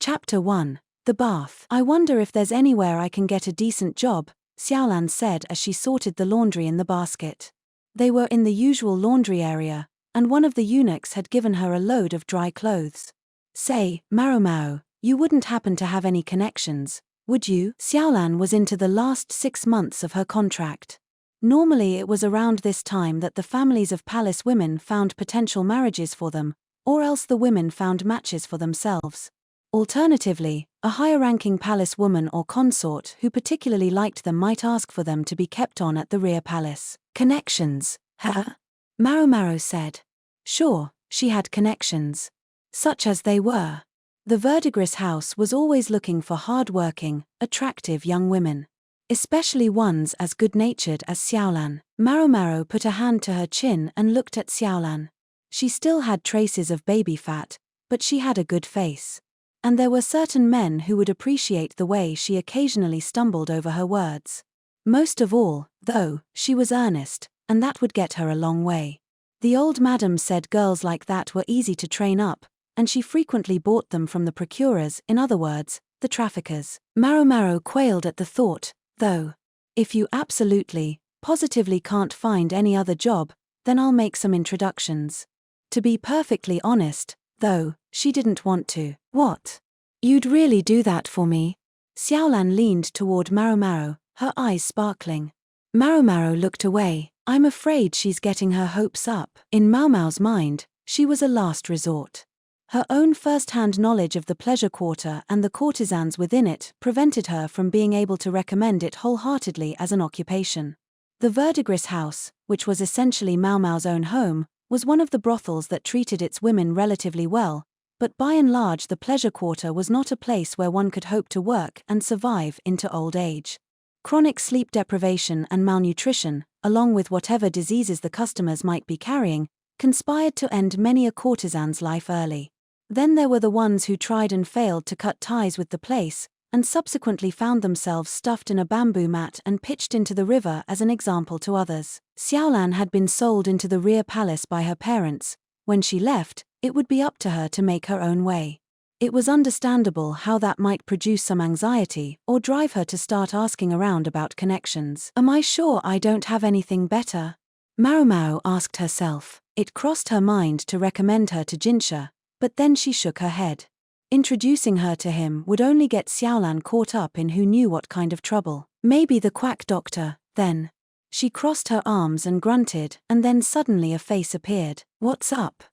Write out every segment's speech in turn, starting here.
Chapter 1. The Bath. I wonder if there's anywhere I can get a decent job, Xiaolan said as she sorted the laundry in the basket. They were in the usual laundry area, and one of the eunuchs had given her a load of dry clothes. Say, Maomao, you wouldn't happen to have any connections, would you? Xiaolan was into the last 6 months of her contract. Normally it was around this time that the families of palace women found potential marriages for them, or else the women found matches for themselves. Alternatively, a higher-ranking palace woman or consort who particularly liked them might ask for them to be kept on at the rear palace. Connections, huh? Maomao said. Sure, she had connections. Such as they were. The Verdigris house was always looking for hard-working, attractive young women. Especially ones as good-natured as Xiaolan. Maomao put a hand to her chin and looked at Xiaolan. She still had traces of baby fat, but she had a good face. And there were certain men who would appreciate the way she occasionally stumbled over her words. Most of all, though, she was earnest, and that would get her a long way. The old madam said girls like that were easy to train up, and she frequently bought them from the procurers, in other words, the traffickers. Maomao quailed at the thought, though. If you absolutely, positively can't find any other job, then I'll make some introductions. To be perfectly honest, though, she didn't want to. What? You'd really do that for me? Xiaolan leaned toward Maomao, her eyes sparkling. Maomao looked away. I'm afraid she's getting her hopes up. In Maomao's mind, she was a last resort. Her own first-hand knowledge of the pleasure quarter and the courtesans within it prevented her from being able to recommend it wholeheartedly as an occupation. The Verdigris house, which was essentially Maomao's own home, was one of the brothels that treated its women relatively well, but by and large the pleasure quarter was not a place where one could hope to work and survive into old age. Chronic sleep deprivation and malnutrition, along with whatever diseases the customers might be carrying, conspired to end many a courtesan's life early. Then there were the ones who tried and failed to cut ties with the place, and subsequently found themselves stuffed in a bamboo mat and pitched into the river as an example to others. Xiaolan had been sold into the rear palace by her parents. When she left, it would be up to her to make her own way. It was understandable how that might produce some anxiety or drive her to start asking around about connections. Am I sure I don't have anything better? Maomao asked herself. It crossed her mind to recommend her to Jinshi, but then she shook her head. Introducing her to him would only get Xiaolan caught up in who knew what kind of trouble. Maybe the quack doctor, then. She crossed her arms and grunted, and then suddenly a face appeared. What's up?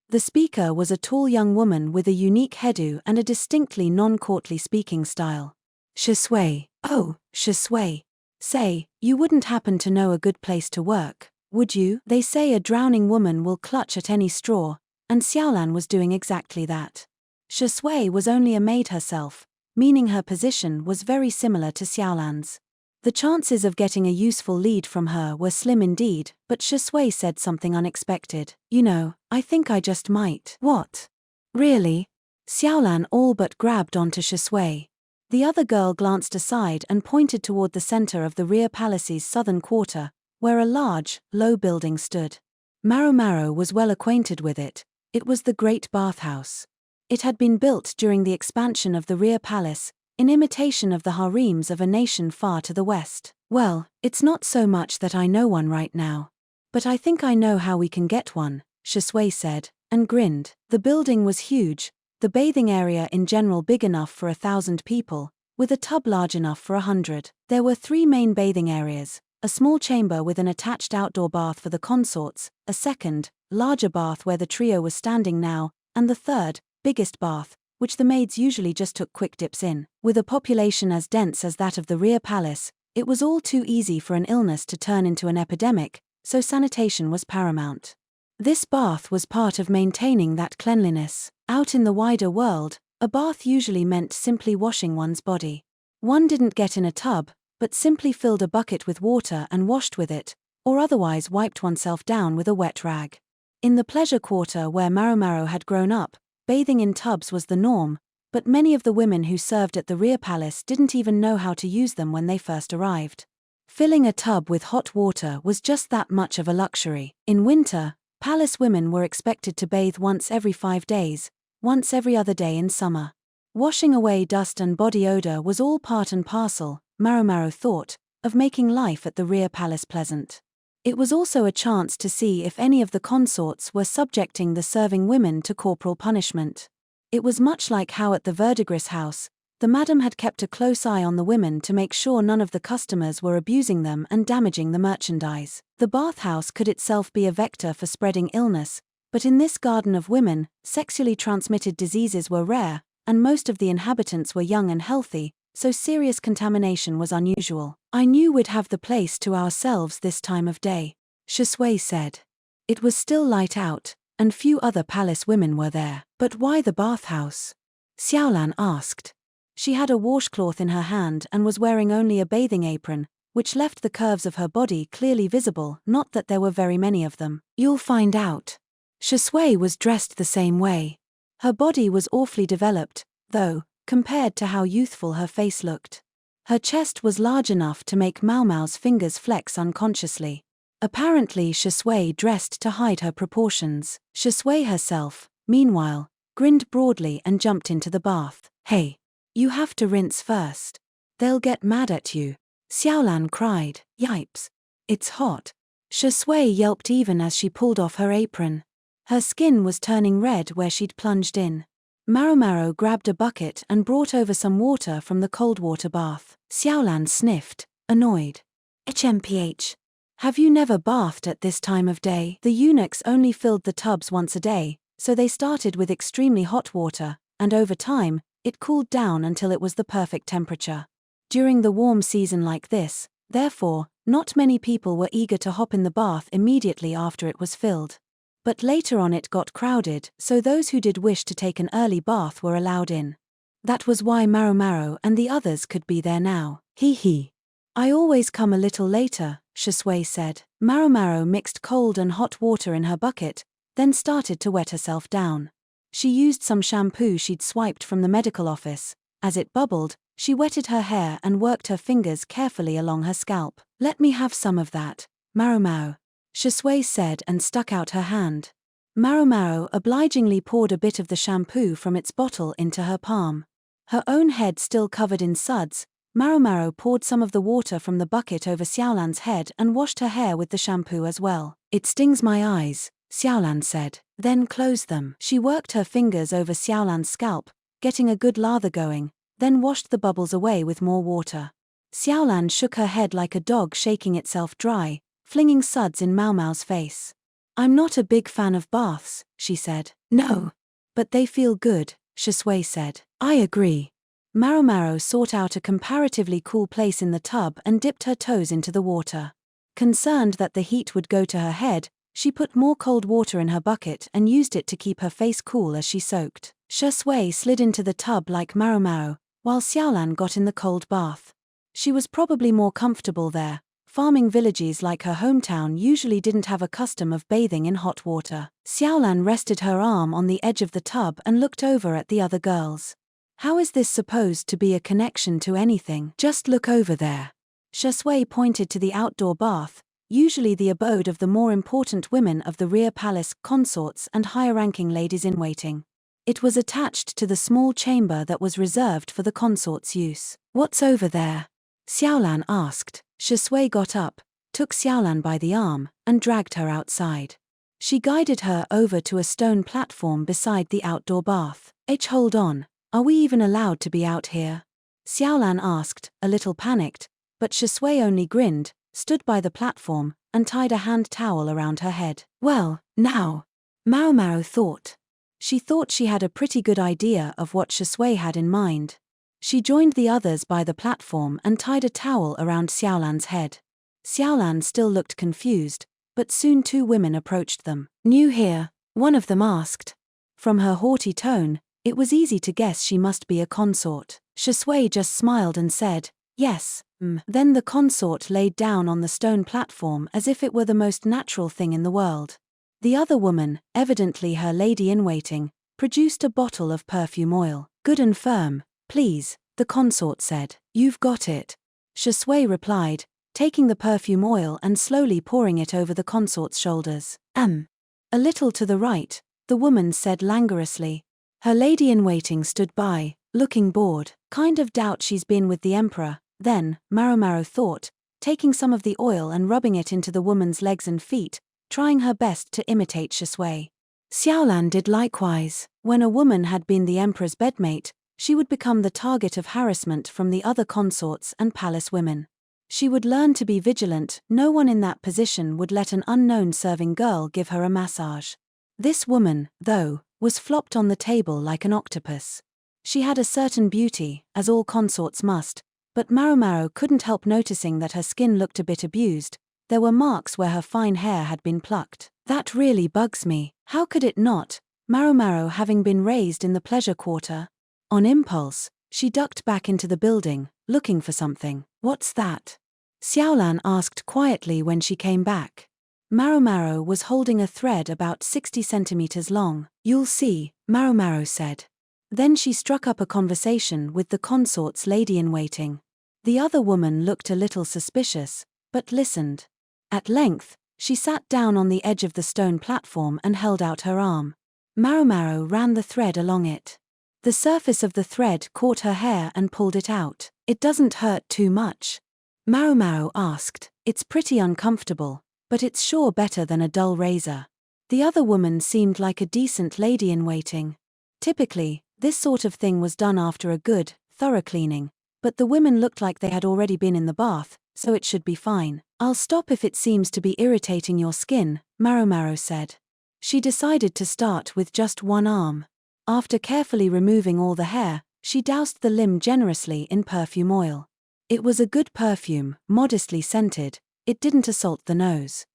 The speaker was a tall young woman with a unique hairdo and a distinctly non-courtly speaking style. Shui. Oh, Shui. Say, you wouldn't happen to know a good place to work, would you? They say a drowning woman will clutch at any straw, and Xiaolan was doing exactly that. Shui was only a maid herself, meaning her position was very similar to Xiaolan's. The chances of getting a useful lead from her were slim indeed, but Shui said something unexpected. You know, I think I just might. What? Really? Xiaolan all but grabbed onto Shui. The other girl glanced aside and pointed toward the center of the rear palace's southern quarter, where a large, low building stood. Maomao was well acquainted with it. It was the Great Bathhouse. It had been built during the expansion of the rear palace, in imitation of the harems of a nation far to the west. Well, it's not so much that I know one right now. But I think I know how we can get one, Shui said, and grinned. The building was huge, the bathing area in general big enough for 1,000 people, with a tub large enough for 100. There were 3 main bathing areas, a small chamber with an attached outdoor bath for the consorts, a second, larger bath where the trio was standing now, and the third, biggest bath, which the maids usually just took quick dips in. With a population as dense as that of the rear palace, it was all too easy for an illness to turn into an epidemic, so sanitation was paramount. This bath was part of maintaining that cleanliness. Out in the wider world, a bath usually meant simply washing one's body. One didn't get in a tub, but simply filled a bucket with water and washed with it, or otherwise wiped oneself down with a wet rag. In the pleasure quarter where Maomao had grown up, bathing in tubs was the norm, but many of the women who served at the rear palace didn't even know how to use them when they first arrived. Filling a tub with hot water was just that much of a luxury. In winter, palace women were expected to bathe once every 5 days, once every other day in summer. Washing away dust and body odor was all part and parcel, Maomao thought, of making life at the rear palace pleasant. It was also a chance to see if any of the consorts were subjecting the serving women to corporal punishment. It was much like how at the verdigris house, the madam had kept a close eye on the women to make sure none of the customers were abusing them and damaging the merchandise. The bathhouse could itself be a vector for spreading illness, but in this garden of women, sexually transmitted diseases were rare, and most of the inhabitants were young and healthy, so serious contamination was unusual. I knew we'd have the place to ourselves this time of day, Shisui said. It was still light out, and few other palace women were there. But why the bathhouse? Xiaolan asked. She had a washcloth in her hand and was wearing only a bathing apron, which left the curves of her body clearly visible, not that there were very many of them. You'll find out. Shisui was dressed the same way. Her body was awfully developed, though, compared to how youthful her face looked. Her chest was large enough to make Maomao's fingers flex unconsciously. Apparently Shisui dressed to hide her proportions. Shisui herself, meanwhile, grinned broadly and jumped into the bath. Hey! You have to rinse first. They'll get mad at you. Xiaolan cried. Yipes! It's hot. Shisui yelped even as she pulled off her apron. Her skin was turning red where she'd plunged in. Maomao grabbed a bucket and brought over some water from the cold water bath. Xiaolan sniffed, annoyed. HMPH. Have you never bathed at this time of day? The eunuchs only filled the tubs once a day, so they started with extremely hot water, and over time, it cooled down until it was the perfect temperature. During the warm season like this, therefore, not many people were eager to hop in the bath immediately after it was filled. But later on it got crowded, so those who did wish to take an early bath were allowed in. That was why Maomao and the others could be there now. Hee. I always come a little later, Shisui said. Maomao mixed cold and hot water in her bucket, then started to wet herself down. She used some shampoo she'd swiped from the medical office. As it bubbled, she wetted her hair and worked her fingers carefully along her scalp. Let me have some of that, Maomao, Shisui said and stuck out her hand. Maomao obligingly poured a bit of the shampoo from its bottle into her palm. Her own head still covered in suds, Maomao poured some of the water from the bucket over Xiaolan's head and washed her hair with the shampoo as well. It stings my eyes, Xiaolan said. Then close them. She worked her fingers over Xiaolan's scalp, getting a good lather going, then washed the bubbles away with more water. Xiaolan shook her head like a dog shaking itself dry, flinging suds in Maomao's face. I'm not a big fan of baths, she said. No. But they feel good, Shisui said. I agree. Maomao sought out a comparatively cool place in the tub and dipped her toes into the water. Concerned that the heat would go to her head, she put more cold water in her bucket and used it to keep her face cool as she soaked. Shisui slid into the tub like Maomao, while Xiaolan got in the cold bath. She was probably more comfortable there. Farming villages like her hometown usually didn't have a custom of bathing in hot water. Xiaolan rested her arm on the edge of the tub and looked over at the other girls. How is this supposed to be a connection to anything? Just look over there. Shisui pointed to the outdoor bath, usually the abode of the more important women of the rear palace, consorts and higher-ranking ladies-in-waiting. It was attached to the small chamber that was reserved for the consort's use. What's over there? Xiaolan asked. Shisui got up, took Xiaolan by the arm, and dragged her outside. She guided her over to a stone platform beside the outdoor bath. Hold on, are we even allowed to be out here? Xiaolan asked, a little panicked, but Shisui only grinned, stood by the platform, and tied a hand towel around her head. Well, now, Maomao thought. She thought she had a pretty good idea of what Shisui had in mind. She joined the others by the platform and tied a towel around Xiaolan's head. Xiaolan still looked confused, but soon two women approached them. New here? One of them asked. From her haughty tone, it was easy to guess she must be a consort. Shisui just smiled and said, yes. Then the consort laid down on the stone platform as if it were the most natural thing in the world. The other woman, evidently her lady-in-waiting, produced a bottle of perfume oil. Good and firm, please, the consort said. You've got it. Shisui replied, taking the perfume oil and slowly pouring it over the consort's shoulders. A little to the right, the woman said languorously. Her lady-in-waiting stood by, looking bored. Kind of doubt she's been with the emperor. Then, Maomao thought, taking some of the oil and rubbing it into the woman's legs and feet, trying her best to imitate Shui. Xiaolan did likewise. When a woman had been the emperor's bedmate, she would become the target of harassment from the other consorts and palace women. She would learn to be vigilant. No one in that position would let an unknown serving girl give her a massage. This woman, though, was flopped on the table like an octopus. She had a certain beauty, as all consorts must, but Maomao couldn't help noticing that her skin looked a bit abused. There were marks where her fine hair had been plucked. That really bugs me. How could it not? Maomao having been raised in the pleasure quarter. On impulse, she ducked back into the building, looking for something. What's that? Xiaolan asked quietly when she came back. Maomao was holding a thread about 60 centimeters long. You'll see, Maomao said. Then she struck up a conversation with the consort's lady-in-waiting. The other woman looked a little suspicious, but listened. At length, she sat down on the edge of the stone platform and held out her arm. Maomao ran the thread along it. The surface of the thread caught her hair and pulled it out. It doesn't hurt too much? Maomao asked. It's pretty uncomfortable, but it's sure better than a dull razor. The other woman seemed like a decent lady-in-waiting. Typically, this sort of thing was done after a good, thorough cleaning, but the women looked like they had already been in the bath, so it should be fine. I'll stop if it seems to be irritating your skin, Maomao said. She decided to start with just one arm. After carefully removing all the hair, she doused the limb generously in perfume oil. It was a good perfume, modestly scented. It didn't assault the nose.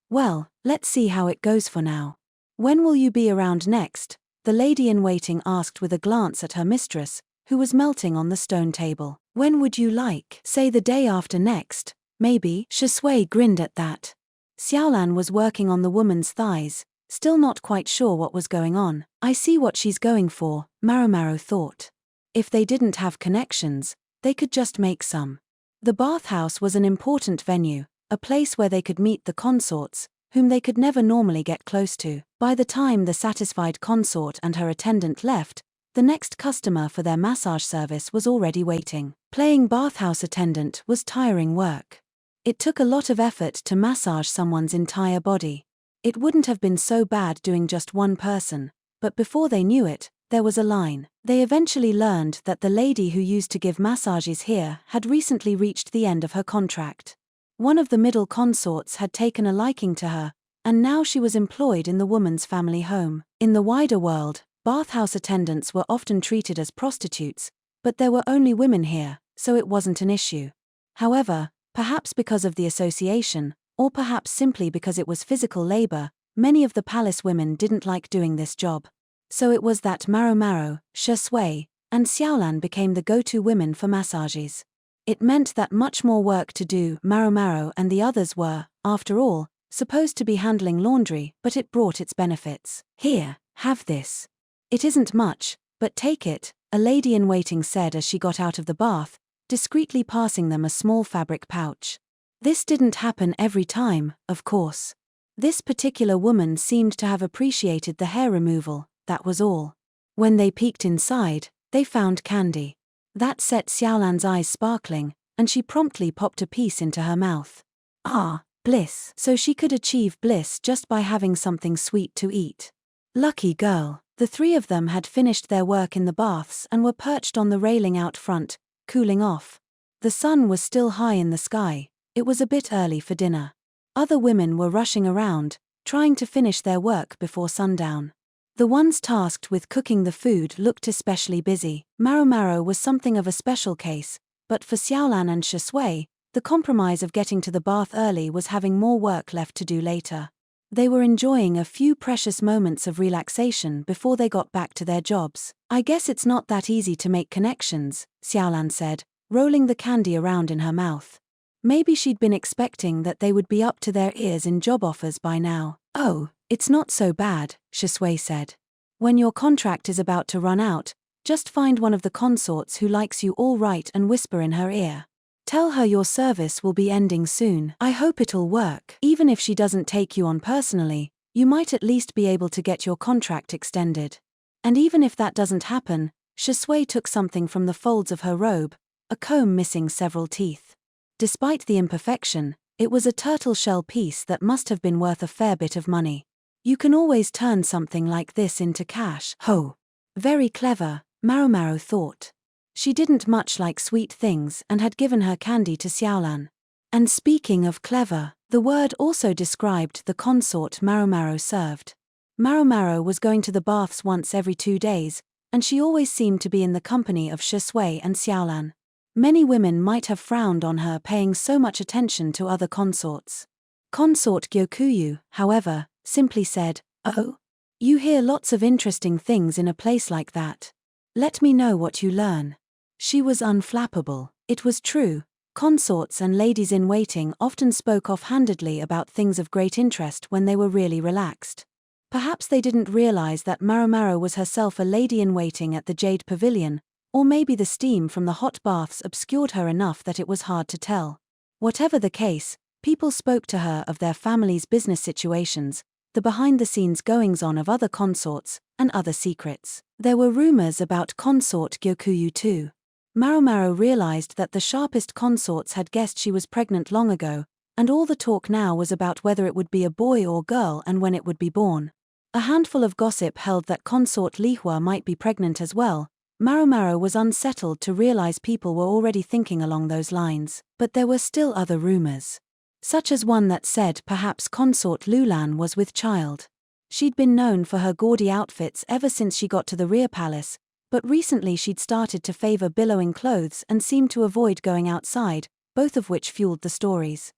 Well, let's see how it goes for now. When will you be around next? The lady-in-waiting asked with a glance at her mistress, who was melting on the stone table. When would you like? Say the day after next, maybe? Shui grinned at that. Xiaolan was working on the woman's thighs, still not quite sure what was going on. I see what she's going for, Maomao thought. If they didn't have connections, they could just make some. The bathhouse was an important venue, a place where they could meet the consorts, whom they could never normally get close to. By the time the satisfied consort and her attendant left, the next customer for their massage service was already waiting. Playing bathhouse attendant was tiring work. It took a lot of effort to massage someone's entire body. It wouldn't have been so bad doing just one person, but before they knew it, there was a line. They eventually learned that the lady who used to give massages here had recently reached the end of her contract. One of the middle consorts had taken a liking to her, and now she was employed in the woman's family home. In the wider world, bathhouse attendants were often treated as prostitutes, but there were only women here, so it wasn't an issue. However, perhaps because of the association, or perhaps simply because it was physical labor, many of the palace women didn't like doing this job. So it was that Maomao, Shui, and Xiaolan became the go-to women for massages. It meant that much more work to do. Maomao and the others were, after all, supposed to be handling laundry, but it brought its benefits. Here, have this. It isn't much, but take it, a lady-in-waiting said as she got out of the bath, discreetly passing them a small fabric pouch. This didn't happen every time, of course. This particular woman seemed to have appreciated the hair removal, that was all. When they peeked inside, they found candy. That set Xiaolan's eyes sparkling, and she promptly popped a piece into her mouth. Ah, bliss. So she could achieve bliss just by having something sweet to eat. Lucky girl. The three of them had finished their work in the baths and were perched on the railing out front, cooling off. The sun was still high in the sky. It was a bit early for dinner. Other women were rushing around, trying to finish their work before sundown. The ones tasked with cooking the food looked especially busy. Maomao was something of a special case, but for Xiaolan and Shui, the compromise of getting to the bath early was having more work left to do later. They were enjoying a few precious moments of relaxation before they got back to their jobs. I guess it's not that easy to make connections, Xiaolan said, rolling the candy around in her mouth. Maybe she'd been expecting that they would be up to their ears in job offers by now. Oh, it's not so bad, Shui said. When your contract is about to run out, just find one of the consorts who likes you all right and whisper in her ear. Tell her your service will be ending soon. I hope it'll work. Even if she doesn't take you on personally, you might at least be able to get your contract extended. And even if that doesn't happen, Shui took something from the folds of her robe, a comb missing several teeth. Despite the imperfection, it was a turtle shell piece that must have been worth a fair bit of money. You can always turn something like this into cash. Ho! Very clever, Maomao thought. She didn't much like sweet things and had given her candy to Xiaolan. And speaking of clever, the word also described the consort Maomao served. Maomao was going to the baths once every 2 days, and she always seemed to be in the company of Shui and Xiaolan. Many women might have frowned on her paying so much attention to other consorts. Consort Gyokuyu, however, simply said, "Oh? You hear lots of interesting things in a place like that. Let me know what you learn." She was unflappable. It was true, consorts and ladies-in-waiting often spoke offhandedly about things of great interest when they were really relaxed. Perhaps they didn't realize that Maomao was herself a lady-in-waiting at the Jade Pavilion, or maybe the steam from the hot baths obscured her enough that it was hard to tell. Whatever the case, people spoke to her of their family's business situations, the behind-the-scenes goings-on of other consorts, and other secrets. There were rumors about consort Gyokuyu too. Maomao realized that the sharpest consorts had guessed she was pregnant long ago, and all the talk now was about whether it would be a boy or girl and when it would be born. A handful of gossip held that consort Lihua might be pregnant as well. Maomao was unsettled to realize people were already thinking along those lines, but there were still other rumors. Such as one that said perhaps consort Lulan was with child. She'd been known for her gaudy outfits ever since she got to the rear palace, but recently she'd started to favor billowing clothes and seemed to avoid going outside, both of which fueled the stories.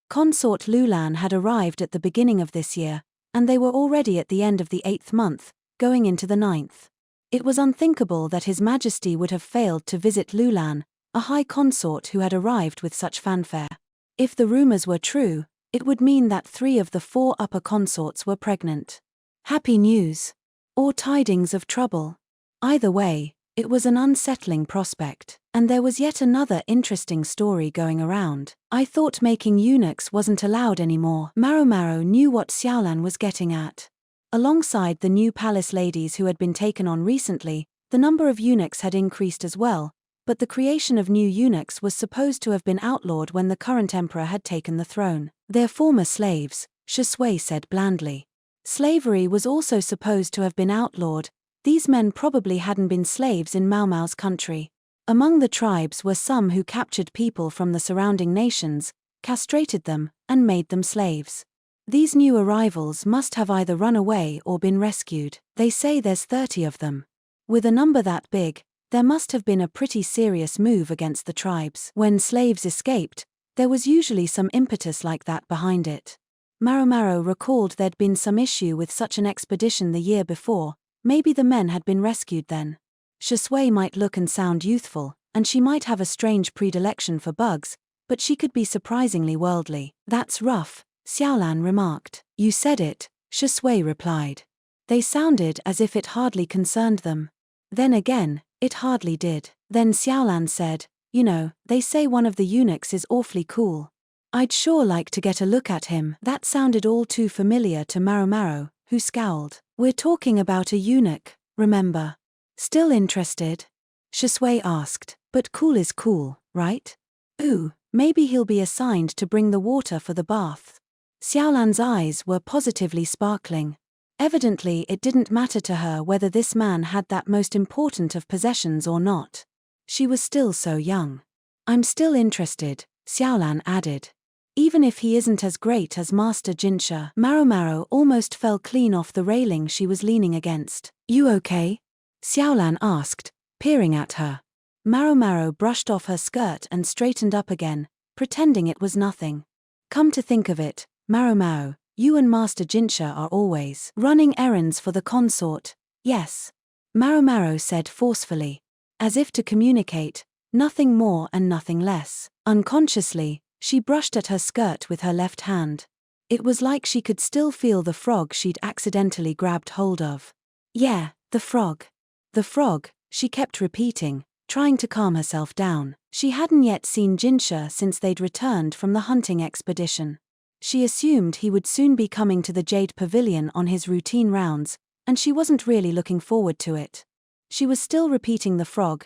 Consort Lulan had arrived at the beginning of this year, and they were already at the end of the 8th month, going into the 9th. It was unthinkable that His Majesty would have failed to visit Lulan, a high consort who had arrived with such fanfare. If the rumors were true, it would mean that 3 of the 4 upper consorts were pregnant. Happy news. Or tidings of trouble. Either way, it was an unsettling prospect. And there was yet another interesting story going around. I thought making eunuchs wasn't allowed anymore. Maomao knew what Xiaolan was getting at. Alongside the new palace ladies who had been taken on recently, the number of eunuchs had increased as well, but the creation of new eunuchs was supposed to have been outlawed when the current emperor had taken the throne. They're former slaves, Shui said blandly. Slavery was also supposed to have been outlawed. These men probably hadn't been slaves in Maomao's country. Among the tribes were some who captured people from the surrounding nations, castrated them, and made them slaves. These new arrivals must have either run away or been rescued. They say there's 30 of them. With a number that big, there must have been a pretty serious move against the tribes. When slaves escaped, there was usually some impetus like that behind it. Maomao recalled there'd been some issue with such an expedition the year before. Maybe the men had been rescued then. Shui might look and sound youthful, and she might have a strange predilection for bugs, but she could be surprisingly worldly. That's rough, Xiaolan remarked. You said it, Shui replied. They sounded as if it hardly concerned them. Then again, it hardly did. Then Xiaolan said, you know, they say one of the eunuchs is awfully cool. I'd sure like to get a look at him. That sounded all too familiar to Maomao, who scowled. We're talking about a eunuch, remember? Still interested? Shui asked. But cool is cool, right? Ooh, maybe he'll be assigned to bring the water for the bath. Xiaolan's eyes were positively sparkling. Evidently it didn't matter to her whether this man had that most important of possessions or not. She was still so young. I'm still interested, Xiaolan added. Even if he isn't as great as Master Jinshi. Maomao almost fell clean off the railing she was leaning against. You okay? Xiaolan asked, peering at her. Maomao brushed off her skirt and straightened up again, pretending it was nothing. Come to think of it, Maomao, you and Master Jinshi are always running errands for the consort. Yes. Maomao said forcefully. As if to communicate, nothing more and nothing less. Unconsciously, she brushed at her skirt with her left hand. It was like she could still feel the frog she'd accidentally grabbed hold of. Yeah, the frog. The frog, she kept repeating, trying to calm herself down. She hadn't yet seen Jinshi since they'd returned from the hunting expedition. She assumed he would soon be coming to the Jade Pavilion on his routine rounds, and she wasn't really looking forward to it. She was still repeating the frog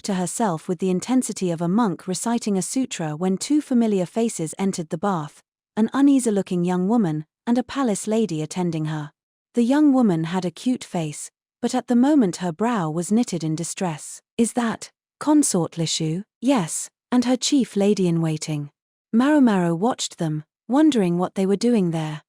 to herself with the intensity of a monk reciting a sutra when two familiar faces entered the bath, an uneasy-looking young woman, and a palace lady attending her. The young woman had a cute face, but at the moment her brow was knitted in distress. Is that consort Lishu? Yes, and her chief lady-in-waiting. Maomao watched them, wondering what they were doing there.